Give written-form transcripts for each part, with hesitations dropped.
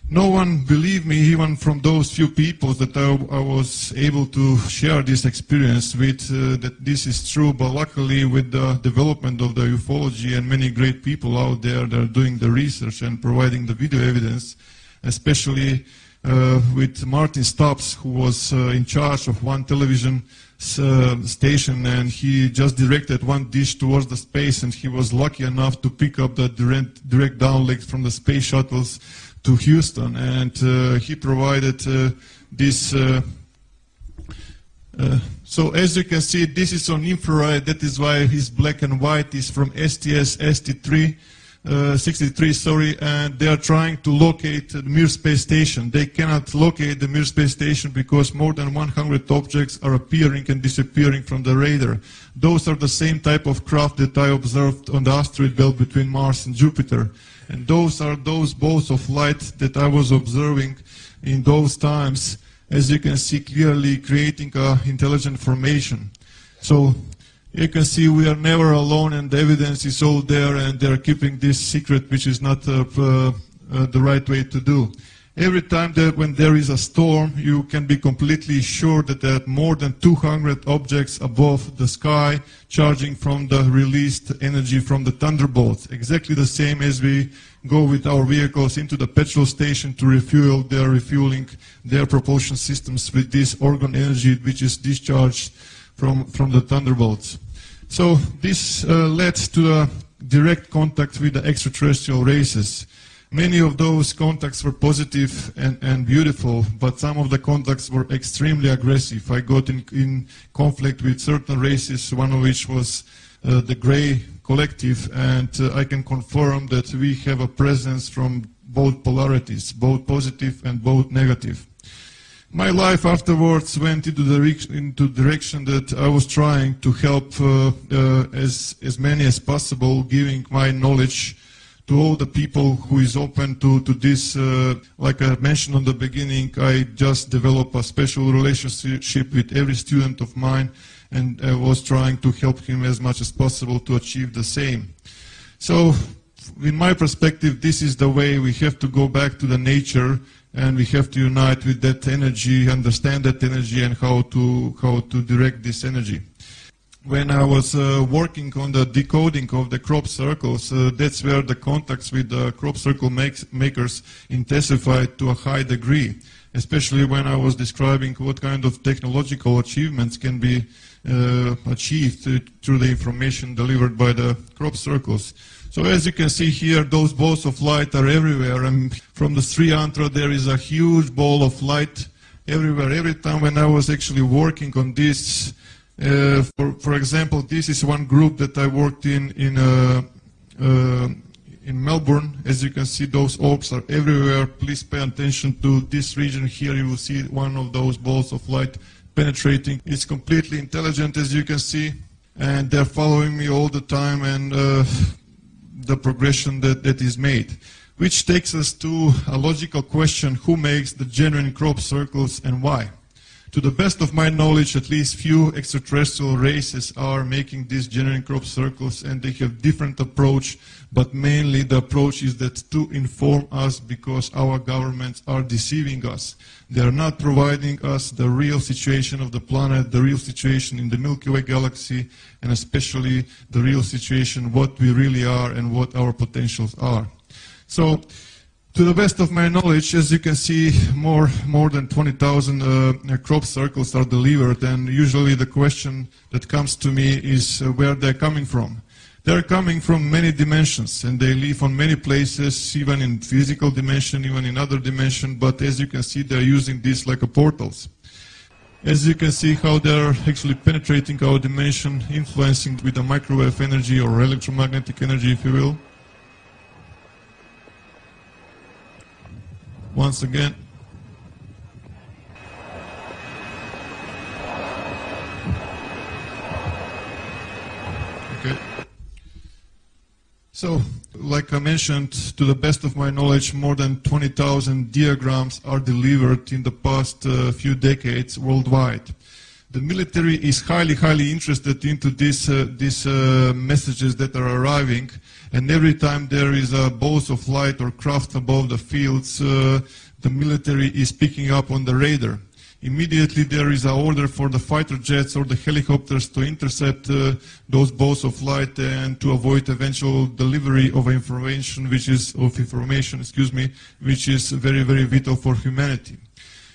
No one believed me, even from those few people that I was able to share this experience with, that this is true. But luckily, with the development of the ufology and many great people out there that are doing the research and providing the video evidence, especially with Martin Stubbs, who was in charge of one television station, and he just directed one dish towards the space, and he was lucky enough to pick up the direct downlink from the space shuttles to Houston, and he provided this. So as you can see, this is on infrared. That is why his black and white is from STS-63, and they are trying to locate the Mir space station. They cannot locate the Mir space station because more than 100 objects are appearing and disappearing from the radar. Those are the same type of craft that I observed on the asteroid belt between Mars and Jupiter. And those are those balls of light that I was observing in those times, as you can see clearly, creating intelligent formation. So you can see we are never alone, and the evidence is all there, and they're keeping this secret, which is not the right way to do. Every time that when there is a storm, you can be completely sure that there are more than 200 objects above the sky charging from the released energy from the thunderbolts. Exactly the same as we go with our vehicles into the petrol station to refuel. They are refueling their propulsion systems with this organ energy which is discharged from the thunderbolts. So this led to a direct contact with the extraterrestrial races. Many of those contacts were positive and beautiful, but some of the contacts were extremely aggressive. I got in conflict with certain races, one of which was the Gray Collective, and I can confirm that we have a presence from both polarities, both positive and both negative. My life afterwards went into the direction that I was trying to help as many as possible, giving my knowledge to all the people who is open to this. Like I mentioned on the beginning, I just developed a special relationship with every student of mine, and I was trying to help him as much as possible to achieve the same. So, in my perspective, this is the way we have to go back to the nature, and we have to unite with that energy, understand that energy, and how to direct this energy. When I was working on the decoding of the crop circles, that's where the contacts with the crop circle makers intensified to a high degree, especially when I was describing what kind of technological achievements can be achieved through the information delivered by the crop circles. So as you can see here, those balls of light are everywhere, and from the Sri Yantra there is a huge ball of light everywhere. Every time when I was actually working on this, for example, this is one group that I worked in Melbourne. As you can see, those orbs are everywhere. Please pay attention to this region here. You will see one of those balls of light penetrating. It's completely intelligent, as you can see, and they're following me all the time, and the progression that is made. Which takes us to a logical question: who makes the genuine crop circles and why? To the best of my knowledge, at least few extraterrestrial races are making these genuine crop circles, and they have different approach, but mainly the approach is that to inform us, because our governments are deceiving us. They are not providing us the real situation of the planet, the real situation in the Milky Way galaxy, and especially the real situation, what we really are and what our potentials are. So, to the best of my knowledge, as you can see, more than 20,000 crop circles are delivered, and usually the question that comes to me is where they're coming from. They're coming from many dimensions, and they live on many places, even in physical dimension, even in other dimension, but as you can see, they're using this like a portals. As you can see how they're actually penetrating our dimension, influencing with the microwave energy or electromagnetic energy, if you will. Once again. Okay. So, like I mentioned, to the best of my knowledge, more than 20,000 diagrams are delivered in the past few decades worldwide. The military is highly interested into these messages that are arriving, and every time there is a bolt of light or craft above the fields, the military is picking up on the radar. Immediately there is an order for the fighter jets or the helicopters to intercept those bolts of light and to avoid eventual delivery of information, which is very vital for humanity.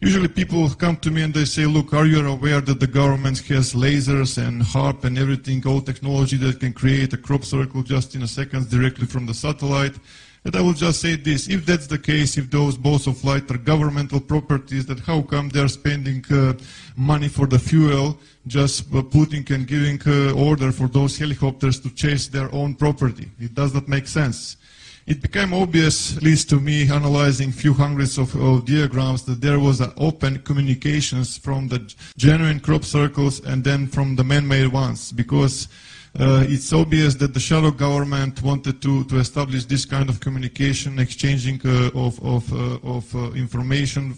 Usually people come to me and they say, look, are you aware that the government has lasers and HARP and everything, all technology that can create a crop circle just in a second directly from the satellite? And I will just say this, if that's the case, if those bolts of light are governmental properties, then how come they're spending money for the fuel, just putting and giving order for those helicopters to chase their own property? It does not make sense. It became obvious, at least to me, analyzing few hundreds of diagrams, that there was an open communications from the genuine crop circles and then from the man-made ones, because it's obvious that the shadow government wanted to establish this kind of communication, exchanging of information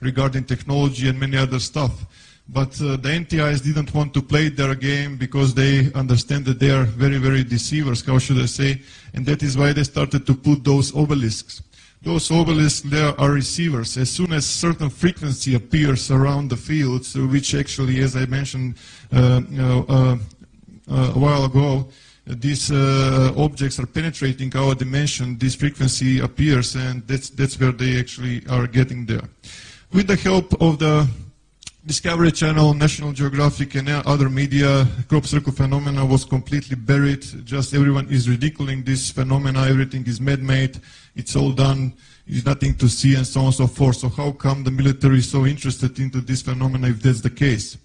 regarding technology and many other stuff. But the NTIs didn't want to play their game because they understand that they are very deceivers, how should I say, and that is why they started to put those obelisks. Those obelisks, there are receivers. As soon as certain frequency appears around the fields, which actually, as I mentioned a while ago, these objects are penetrating our dimension, this frequency appears, and that's where they actually are getting there. With the help of the Discovery Channel, National Geographic, and other media, crop circle phenomena was completely buried. Just everyone is ridiculing this phenomena, everything is man-made, it's all done, there's nothing to see, and so on and so forth. So how come the military is so interested into this phenomena if that's the case?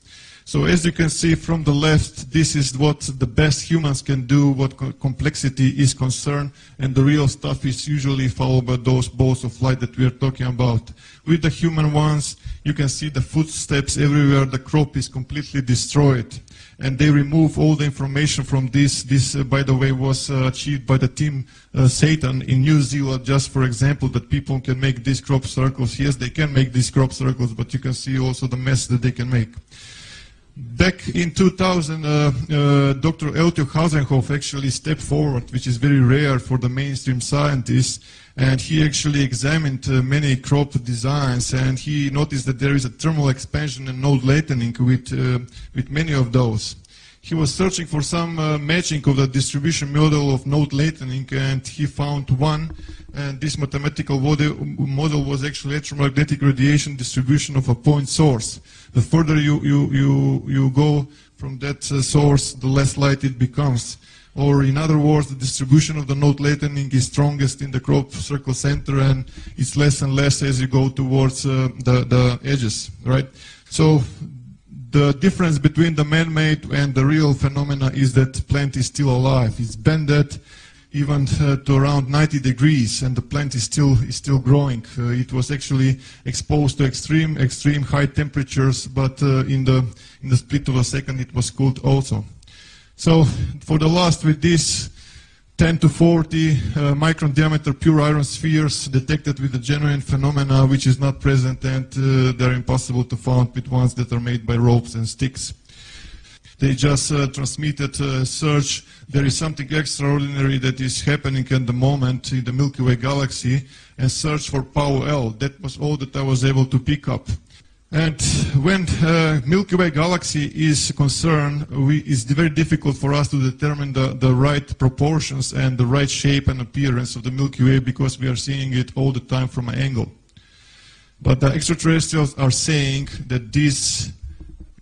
So as you can see from the left, this is what the best humans can do, what complexity is concerned, and the real stuff is usually followed by those bolts of light that we are talking about. With the human ones, you can see the footsteps everywhere, the crop is completely destroyed, and they remove all the information from this. This, by the way, was achieved by the team Satan in New Zealand, just for example, that people can make these crop circles. Yes, they can make these crop circles, but you can see also the mess that they can make. Back in 2000, Dr. Eltio Hausenhoff actually stepped forward, which is very rare for the mainstream scientists, and he actually examined many crop designs, and he noticed that there is a thermal expansion and node lengthening with many of those. He was searching for some matching of the distribution model of node lengthening, and he found one, and this mathematical model was actually electromagnetic radiation distribution of a point source. The further you go from that source, the less light it becomes. Or in other words, the distribution of the node lengthening is strongest in the crop circle center, and it's less and less as you go towards the edges, right? So the difference between the man-made and the real phenomena is that plant is still alive. It's bended even to around 90 degrees, and the plant is still growing. It was actually exposed to extreme high temperatures, but in the split of a second it was cooled also. So for the last, with this 10 to 40 micron diameter pure iron spheres detected with the genuine phenomena, which is not present, and they're impossible to find with ones that are made by ropes and sticks. They just transmitted a search. There is something extraordinary that is happening at the moment in the Milky Way galaxy, and search for Power L. That was all that I was able to pick up. And when Milky Way galaxy is concerned, it's very difficult for us to determine the right proportions and the right shape and appearance of the Milky Way, because we are seeing it all the time from an angle. But the extraterrestrials are saying that this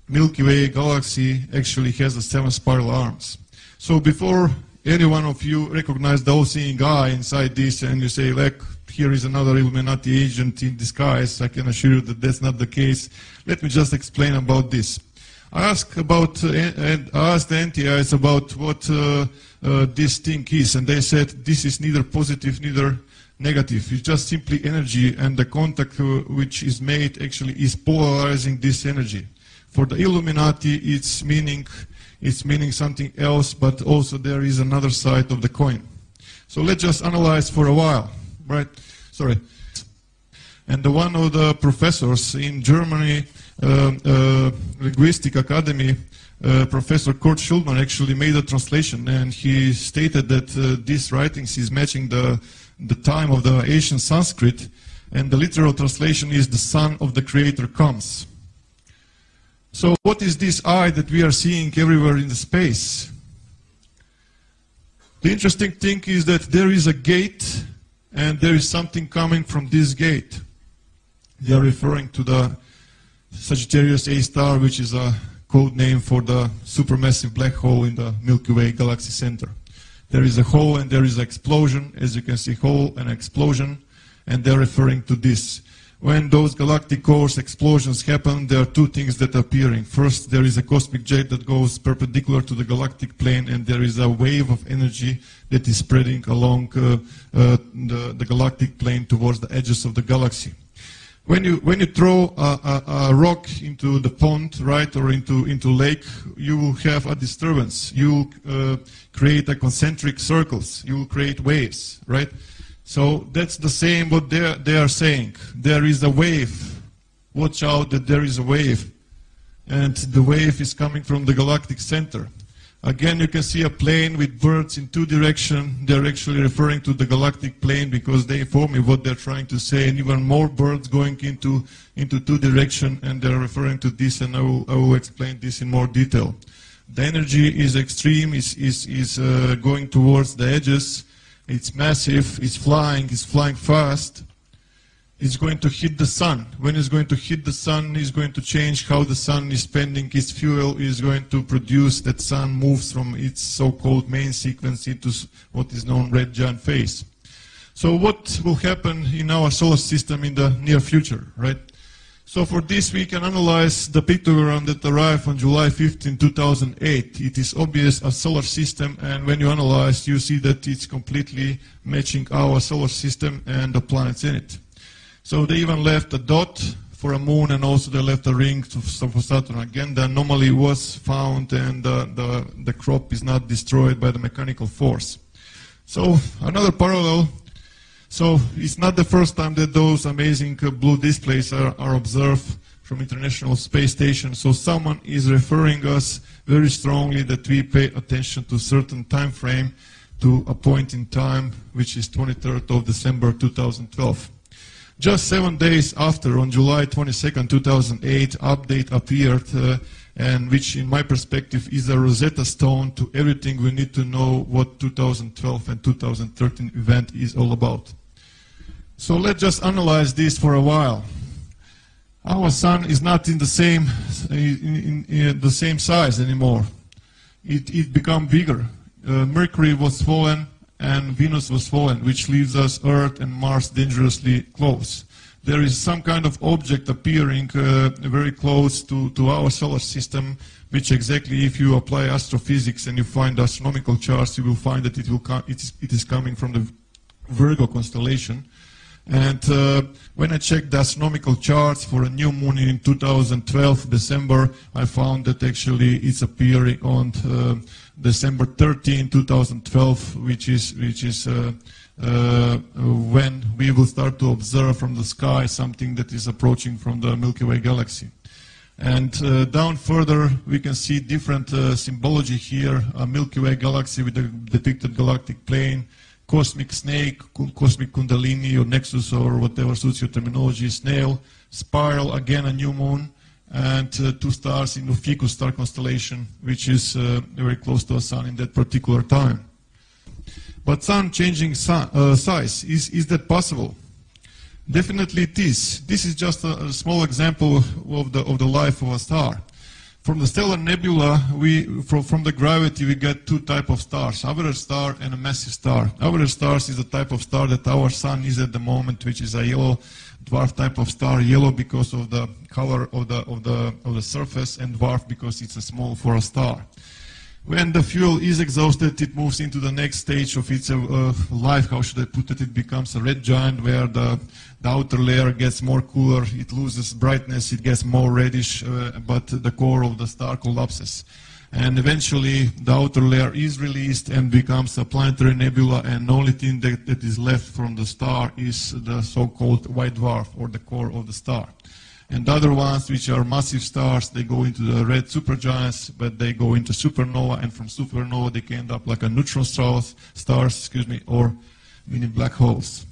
Milky Way galaxy actually has the 7 spiral arms. So before any one of you recognize the all-seeing eye inside this and you say, like, here is another Illuminati agent in disguise, I can assure you that that's not the case. Let me just explain about this. I asked the NTIs about what this thing is, and they said this is neither positive, neither negative. It's just simply energy, and the contact which is made actually is polarizing this energy. For the Illuminati, it's meaning something else, but also there is another side of the coin. So let's just analyze for a while, right? Sorry. And one of the professors in Germany Linguistic Academy, Professor Kurt Schulman actually made a translation, and he stated that these writings is matching the time of the ancient Sanskrit, and the literal translation is "the Son of the Creator comes." So what is this eye that we are seeing everywhere in the space? The interesting thing is that there is a gate, and there is something coming from this gate. They are referring to the Sagittarius A star, which is a code name for the supermassive black hole in the Milky Way galaxy center. There is a hole and there is an explosion. As you can see, hole and explosion, and they're referring to this. When those galactic cores explosions happen, there are two things that are appearing. First, there is a cosmic jet that goes perpendicular to the galactic plane, and there is a wave of energy that is spreading along the galactic plane towards the edges of the galaxy. When you throw a rock into the pond, right, or into lake, you will have a disturbance. You will create a concentric circles. You will create waves, right? So that's the same what they are saying. There is a wave. Watch out that there is a wave. And the wave is coming from the galactic center. Again, you can see a plane with birds in two directions. They're actually referring to the galactic plane because they inform me what they're trying to say. And even more birds going into two directions, and they're referring to this, and I will explain this in more detail. The energy is extreme, is going towards the edges. It's massive, it's flying fast. It's going to hit the sun. When it's going to hit the sun, it's going to change how the sun is spending its fuel. Is going to produce that sun moves from its so-called main sequence into what is known red giant phase. So what will happen in our solar system in the near future, right? So for this, we can analyze the pictogram that arrived on July 15, 2008. It is obvious a solar system, and when you analyze, you see that it's completely matching our solar system and the planets in it. So they even left a dot for a moon, and also they left a ring for Saturn. Again, the anomaly was found, and the crop is not destroyed by the mechanical force. So another parallel. So it's not the first time that those amazing blue displays are observed from International Space Station. So someone is referring us very strongly that we pay attention to a certain time frame, to a point in time, which is 23rd of December 2012. Just 7 days after, on July 22nd, 2008, update appeared, and which in my perspective is a Rosetta Stone to everything we need to know what 2012 and 2013 event is all about. So let's just analyze this for a while. Our sun is not in the same size anymore. It become bigger. Mercury was fallen and Venus was fallen, which leaves us Earth and Mars dangerously close. There is some kind of object appearing very close to our solar system, which exactly, if you apply astrophysics and you find astronomical charts, you will find that it is coming from the Virgo constellation. And when I checked the astronomical charts for a new moon in 2012, December, I found that actually it's appearing on December 13, 2012, which is when we will start to observe from the sky something that is approaching from the Milky Way galaxy. And down further, we can see different symbology here, a Milky Way galaxy with the depicted galactic plane, cosmic snake, cosmic kundalini or nexus or whatever suits your terminology, snail, spiral, again a new moon, and two stars in the Ficus star constellation, which is very close to the sun in that particular time. But sun changing size, is that possible? Definitely it is. This is just a small example of the life of a star. From the stellar nebula, from the gravity, we get two types of stars, average star and a massive star. Average stars is a type of star that our sun is at the moment, which is a yellow dwarf type of star. Yellow because of the color of the surface, and dwarf because it's a small for a star. When the fuel is exhausted, it moves into the next stage of its life. How should I put it? It becomes a red giant, where the outer layer gets more cooler, it loses brightness, it gets more reddish, but the core of the star collapses. And eventually, the outer layer is released and becomes a planetary nebula, and the only thing that is left from the star is the so-called white dwarf, or the core of the star. And the other ones, which are massive stars, they go into the red supergiants, but they go into supernova, and from supernova they can end up like a neutron stars, or mini black holes.